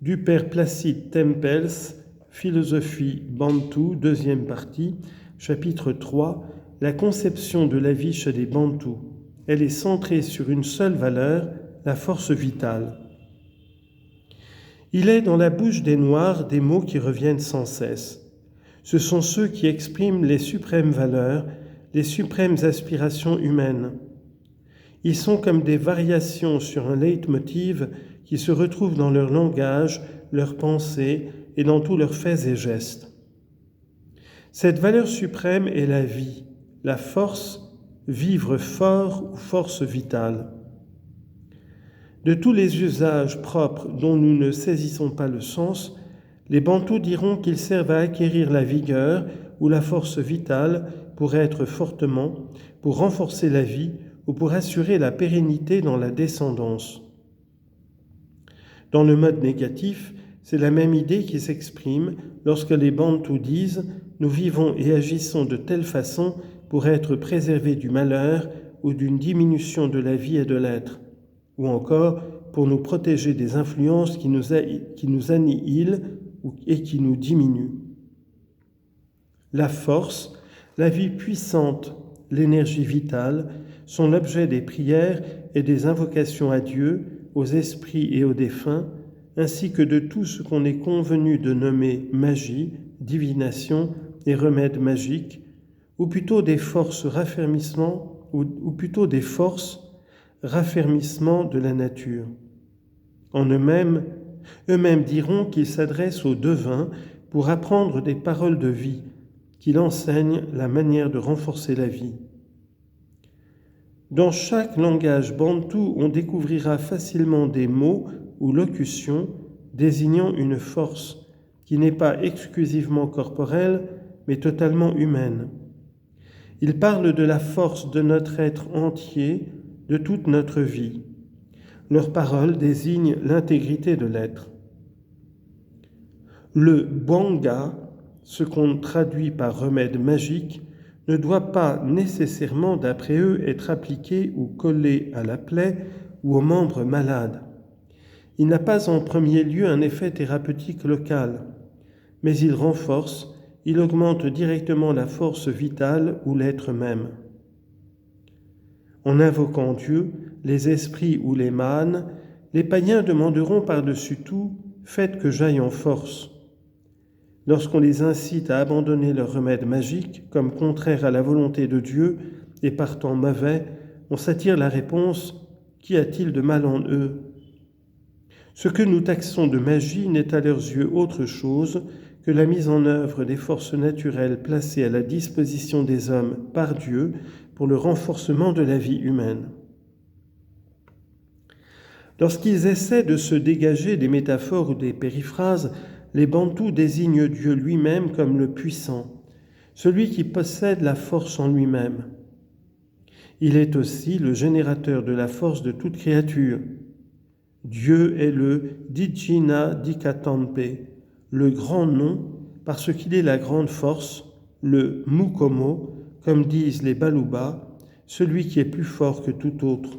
du père Placide Tempels, Philosophie Bantou, deuxième partie, chapitre 3, la conception de la vie chez les Bantous. Elle est centrée sur une seule valeur, la force vitale. Il est dans la bouche des Noirs des mots qui reviennent sans cesse. Ce sont ceux qui expriment les suprêmes valeurs, les suprêmes aspirations humaines. Ils sont comme des variations sur un leitmotiv qui se retrouvent dans leur langage, leurs pensées et dans tous leurs faits et gestes. Cette valeur suprême est la vie, la force, vivre fort ou force vitale. De tous les usages propres dont nous ne saisissons pas le sens, les Bantous diront qu'ils servent à acquérir la vigueur ou la force vitale pour être fortement, pour renforcer la vie ou pour assurer la pérennité dans la descendance. Dans le mode négatif, c'est la même idée qui s'exprime lorsque les Bantous disent « nous vivons et agissons de telle façon pour être préservés du malheur ou d'une diminution de la vie et de l'être », ou encore pour nous protéger des influences qui nous annihilent et qui nous diminuent. La force, la vie puissante, l'énergie vitale sont l'objet des prières et des invocations à Dieu, aux esprits et aux défunts, ainsi que de tout ce qu'on est convenu de nommer magie, divination et remède magique, ou plutôt des forces raffermissement, raffermissement de la nature. En eux-mêmes diront qu'ils s'adressent aux devins pour apprendre des paroles de vie, qu'il enseigne la manière de renforcer la vie. Dans chaque langage bantou, on découvrira facilement des mots ou locutions désignant une force qui n'est pas exclusivement corporelle, mais totalement humaine. Ils parlent de la force de notre être entier, de toute notre vie. Leurs paroles désignent l'intégrité de l'être. Le bwanga, ce qu'on traduit par remède magique, ne doit pas nécessairement, d'après eux, être appliqué ou collé à la plaie ou aux membres malades. Il n'a pas en premier lieu un effet thérapeutique local, mais il renforce, il augmente directement la force vitale ou l'être même. En invoquant Dieu, les esprits ou les mânes, les païens demanderont par-dessus tout « faites que j'aille en force ». Lorsqu'on les incite à abandonner leur remède magique comme contraire à la volonté de Dieu et partant mauvais, on s'attire la réponse « Qu'y a-t-il de mal en eux ?» Ce que nous taxons de magie n'est à leurs yeux autre chose que la mise en œuvre des forces naturelles placées à la disposition des hommes par Dieu pour le renforcement de la vie humaine. Lorsqu'ils essaient de se dégager des métaphores ou des périphrases, les Bantous désignent Dieu lui-même comme le puissant, celui qui possède la force en lui-même. Il est aussi le générateur de la force de toute créature. Dieu est le Dijina Dikatampe, le grand nom, parce qu'il est la grande force, le Mukomo, comme disent les Baluba, celui qui est plus fort que tout autre.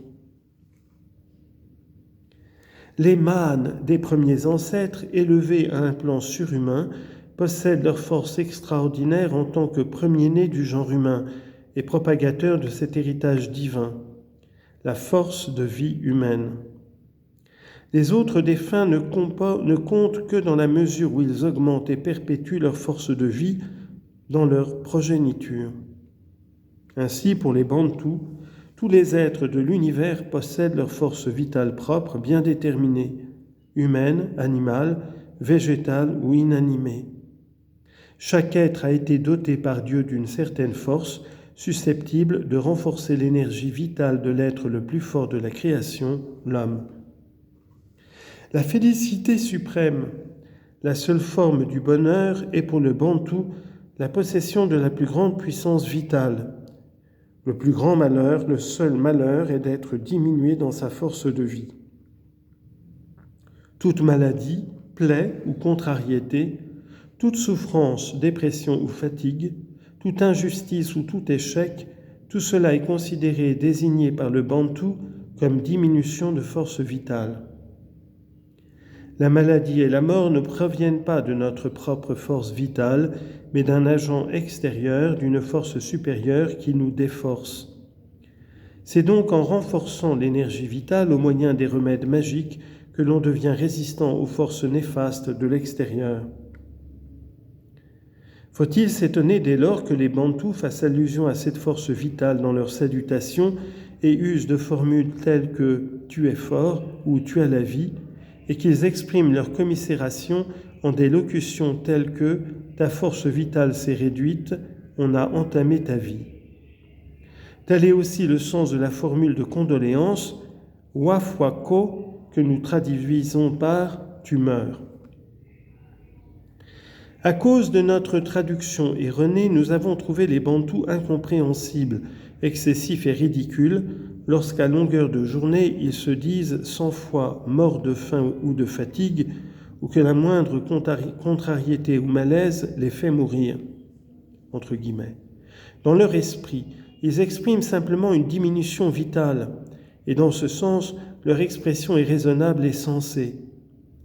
Les mânes des premiers ancêtres, élevés à un plan surhumain, possèdent leur force extraordinaire en tant que premiers-nés du genre humain et propagateurs de cet héritage divin, la force de vie humaine. Les autres défunts ne comptent que dans la mesure où ils augmentent et perpétuent leur force de vie dans leur progéniture. Ainsi, pour les Bantous, tous les êtres de l'univers possèdent leur force vitale propre bien déterminée, humaine, animale, végétale ou inanimée. Chaque être a été doté par Dieu d'une certaine force susceptible de renforcer l'énergie vitale de l'être le plus fort de la création, l'homme. La félicité suprême, la seule forme du bonheur, est pour le Bantou la possession de la plus grande puissance vitale. Le plus grand malheur, le seul malheur, est d'être diminué dans sa force de vie. Toute maladie, plaie ou contrariété, toute souffrance, dépression ou fatigue, toute injustice ou tout échec, tout cela est considéré et désigné par le Bantou comme diminution de force vitale. La maladie et la mort ne proviennent pas de notre propre force vitale, mais d'un agent extérieur, d'une force supérieure qui nous déforce. C'est donc en renforçant l'énergie vitale au moyen des remèdes magiques que l'on devient résistant aux forces néfastes de l'extérieur. Faut-il s'étonner dès lors que les Bantous fassent allusion à cette force vitale dans leurs salutations et usent de formules telles que « tu es fort » ou « tu as la vie » et qu'ils expriment leur commisération en des locutions telles que « ta force vitale s'est réduite, on a entamé ta vie ». Tel est aussi le sens de la formule de condoléance « wafwako » que nous traduisons par « tu meurs ». À cause de notre traduction erronée, nous avons trouvé les Bantous incompréhensibles, excessifs et ridicules, lorsqu'à longueur de journée ils se disent 100 fois morts de faim ou de fatigue, ou que la moindre contrariété ou malaise les fait mourir, entre guillemets. Dans leur esprit, ils expriment simplement une diminution vitale, et dans ce sens, leur expression est raisonnable et sensée.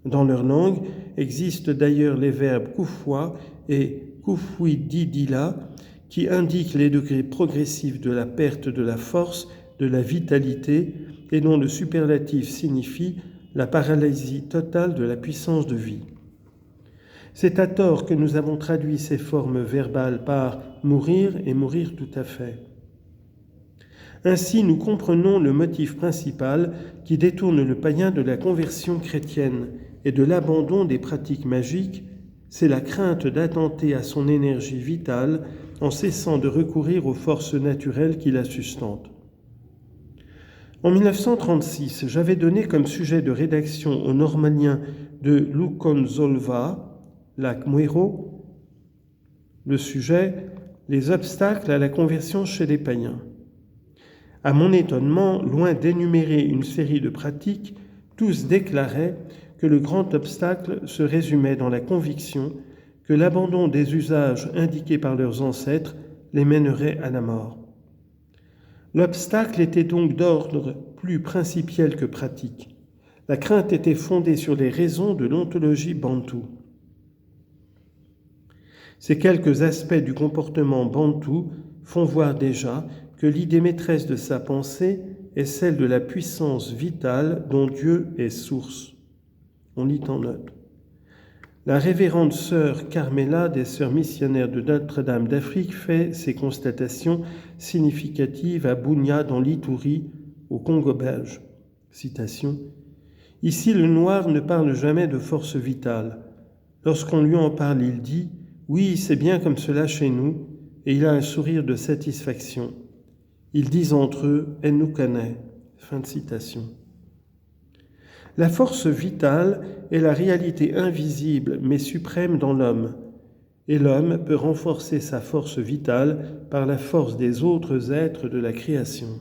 Dans leur langue existent d'ailleurs les verbes kufwa et kufwididila qui indiquent les degrés progressifs de la perte de la force, de la vitalité et dont le superlatif signifie la paralysie totale de la puissance de vie. C'est à tort que nous avons traduit ces formes verbales par mourir et mourir tout à fait. Ainsi, nous comprenons le motif principal qui détourne le païen de la conversion chrétienne et de l'abandon des pratiques magiques, c'est la crainte d'attenter à son énergie vitale en cessant de recourir aux forces naturelles qui la sustentent. En 1936, j'avais donné comme sujet de rédaction au normalien de Lukonzolva, Lac Muero, le sujet « Les obstacles à la conversion chez les païens ». À mon étonnement, loin d'énumérer une série de pratiques, tous déclaraient que le grand obstacle se résumait dans la conviction que l'abandon des usages indiqués par leurs ancêtres les mènerait à la mort. L'obstacle était donc d'ordre plus principiel que pratique. La crainte était fondée sur les raisons de l'ontologie bantoue. Ces quelques aspects du comportement bantou font voir déjà que l'idée maîtresse de sa pensée est celle de la puissance vitale dont Dieu est source. On lit en note. La révérende sœur Carmela des sœurs missionnaires de Notre-Dame d'Afrique fait ces constatations significatives à Bunia dans l'Ituri, au Congo belge. Citation. « Ici, le noir ne parle jamais de force vitale. Lorsqu'on lui en parle, il dit « Oui, c'est bien comme cela chez nous » et il a un sourire de satisfaction. Ils disent entre eux « Elle nous connaît ». Fin de citation. La force vitale est la réalité invisible mais suprême dans l'homme, et l'homme peut renforcer sa force vitale par la force des autres êtres de la création.